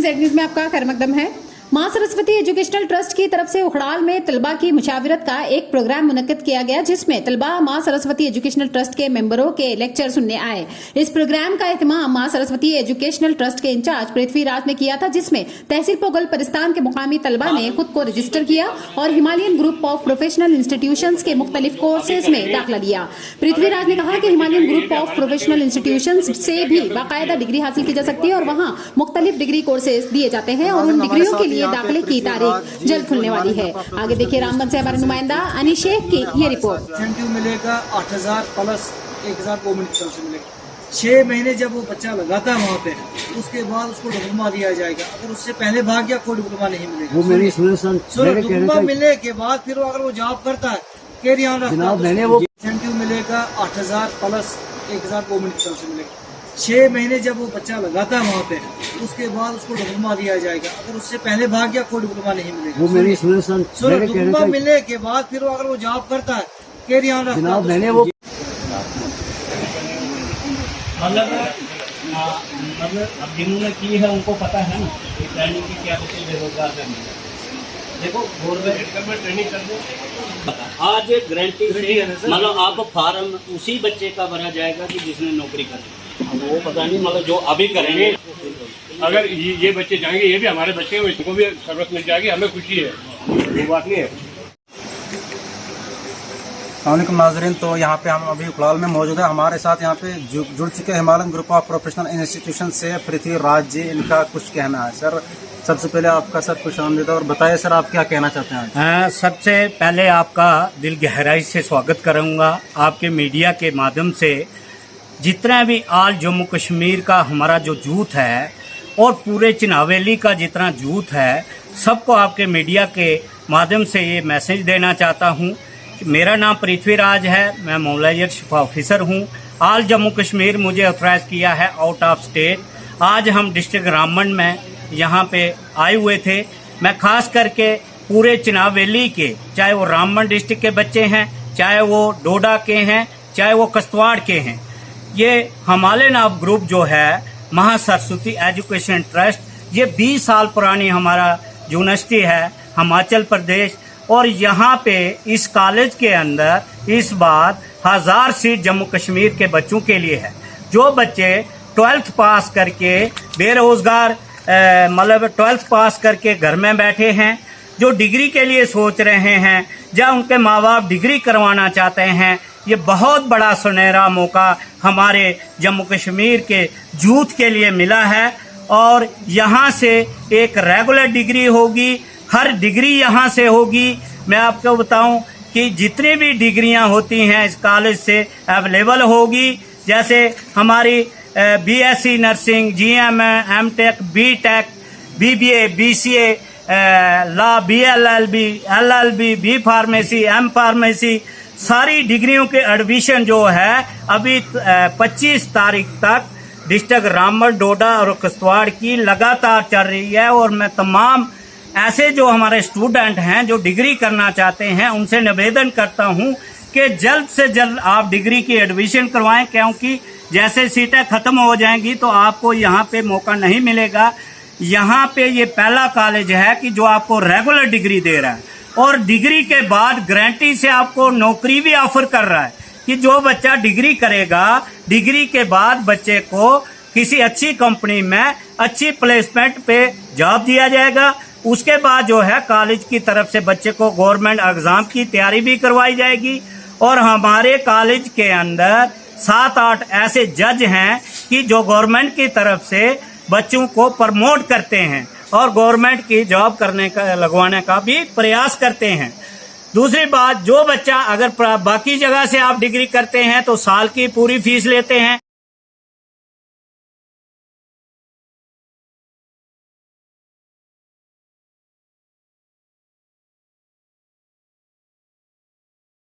Z news में आपका खैर मकदम है। मां सरस्वती एजुकेशनल ट्रस्ट की तरफ से उखड़ाल में तलबा की मुशावरत का एक प्रोग्राम मुनक्किद किया गया, जिसमें तलबा मां सरस्वती एजुकेशनल ट्रस्ट के मेंबरों के लेक्चर सुनने आए। इस प्रोग्राम का एहतमाम मां सरस्वती एजुकेशनल ट्रस्ट के इंचार्ज पृथ्वी राज ने किया था, जिसमें तहसील पोगल परिस्तान के मुकामी तलबा ने खुद को रजिस्टर किया और Himalayan group of professional institutions के मुख्तलिफ कोर्सेज में दाखिला लिया। पृथ्वी राज ने कहा कि Himalayan group of professional institutions से भी बाकायदा डिग्री हासिल की जा सकती है और वहाँ मुख्तलिफ डिग्री कोर्सेज दिए जाते हैं और उन डिग्रियों के लिए दाखिले की तारीख जल्द खुलने वाली है। आगे देखिए रामबन से हमारे नुमाइंदा अनी शेख की ये रिपोर्ट। इंसेंटिव मिलेगा 8000 प्लस 1000 गवर्नमेंट की तरफ से मिलेगा। 6 महीने जब वो बच्चा लगाता है वहाँ पे, उसके बाद उसको डिप्लोमा दिया जाएगा। अगर उससे पहले भाग गया कोई डिप्लोमा नहीं मिलेगा। डिप्लोमा मिलने के बाद फिर अगर वो जॉब करता है कैरी ऑन रखता है, वो इंसेंटिव मिलेगा 8000 प्लस 1000 गवर्नमेंट की तरफ से मिलेगा। 6 महीने जब वो बच्चा लगाता है वहाँ पे, उसके बाद उसको डिप्लोमा दिया जाएगा। अगर उससे पहले भाग गया कोई डिप्लोमा नहीं मिलेगा। डिप्लोमा मिलने के बाद फिर अगर वो जॉब करता है कैरी ऑन रखता है। मतलब अब जिन्होंने की है उनको पता है ना ट्रेनिंग की क्या बच्चे बेरोजगार करने। देखो गवर्नमेंट ट्रेनिंग कर दो। आज गारंटी से मतलब आप फार्म उसी बच्चे का भरा जाएगा कि जिसने नौकरी करी। वो पता नहीं मतलब जो अभी करेंगे। अगर ये बच्चे जाएंगे, ये भी हमारे बच्चे हैं, इनको भी सर्विस मिल जाएगी, हमें खुशी है, वो बात नहीं है। अस्सलामुअलैकुम नाज़रीन, तो यहाँ पे हम अभी उखड़ाल में मौजूद है। हमारे साथ यहाँ पे जुड़ चुके Himalayan group of professional institution से पृथ्वी राज जी, इनका कुछ कहना है। सर सबसे पहले आपका सर खुश आमदीद और बताइए सर आप क्या कहना चाहते हैं। सबसे पहले आपका दिल गहराई से स्वागत करूँगा आपके मीडिया के माध्यम से। जितना भी आल जम्मू कश्मीर का हमारा जो जूथ है और पूरे चिनावेली का जितना जूथ है, सबको आपके मीडिया के माध्यम से ये मैसेज देना चाहता हूँ कि मेरा नाम पृथ्वी राज है, मैं मोलायर शिफा ऑफिसर हूँ। आल जम्मू कश्मीर मुझे ऑथराइज किया है आउट ऑफ स्टेट। आज हम डिस्ट्रिक्ट रामबन में यहाँ पे आए हुए थे। मैं खास करके पूरे चिनावेली के, चाहे वो रामबन डिस्ट्रिक्ट के बच्चे हैं, चाहे वो डोडा के हैं, चाहे वो किश्तवाड़ के हैं, ये हिमालयन ऑफ ग्रुप जो है मां सरस्वती एजुकेशन ट्रस्ट, ये 20 साल पुरानी हमारा यूनिवर्सिटी है हिमाचल प्रदेश। और यहाँ पे इस कॉलेज के अंदर इस बार 1000 सीट जम्मू कश्मीर के बच्चों के लिए है। जो बच्चे 12th पास करके बेरोजगार मतलब 12th पास करके घर में बैठे हैं, जो डिग्री के लिए सोच रहे हैं, या उनके माँ बाप डिग्री करवाना चाहते हैं, ये बहुत बड़ा सुनहरा मौका हमारे जम्मू कश्मीर के यूथ के लिए मिला है। और यहाँ से एक रेगुलर डिग्री होगी, हर डिग्री यहाँ से होगी। मैं आपको बताऊं कि जितनी भी डिग्रियां होती हैं इस कॉलेज से अवेलेबल होगी। जैसे हमारी BSc nursing, GMA, MTech, BTech, BBA, BCA, law, BLLB, LLB, B pharmacy, M pharmacy, सारी डिग्रियों के एडमिशन जो है अभी 25 तारीख तक डिस्ट्रिक्ट रामबन, डोडा और किश्तवाड़ की लगातार चल रही है। और मैं तमाम ऐसे जो हमारे स्टूडेंट हैं जो डिग्री करना चाहते हैं उनसे निवेदन करता हूं कि जल्द से जल्द आप डिग्री की एडमिशन करवाएं, क्योंकि जैसे सीटें खत्म हो जाएंगी तो आपको यहाँ पे मौका नहीं मिलेगा। यहाँ पे ये पहला कॉलेज है कि जो आपको रेगुलर डिग्री दे रहा है और डिग्री के बाद गारंटी से आपको नौकरी भी ऑफर कर रहा है कि जो बच्चा डिग्री करेगा, डिग्री के बाद बच्चे को किसी अच्छी कंपनी में अच्छी प्लेसमेंट पे जॉब दिया जाएगा। उसके बाद जो है कॉलेज की तरफ से बच्चे को गवर्नमेंट एग्जाम की तैयारी भी करवाई जाएगी। और हमारे कॉलेज के अंदर 7-8 ऐसे जज हैं कि जो गवर्नमेंट की तरफ से बच्चों को प्रमोट करते हैं और गवर्नमेंट की जॉब करने का लगवाने का भी प्रयास करते हैं। दूसरी बात, जो बच्चा अगर बाकी जगह से आप डिग्री करते हैं तो साल की पूरी फीस लेते हैं।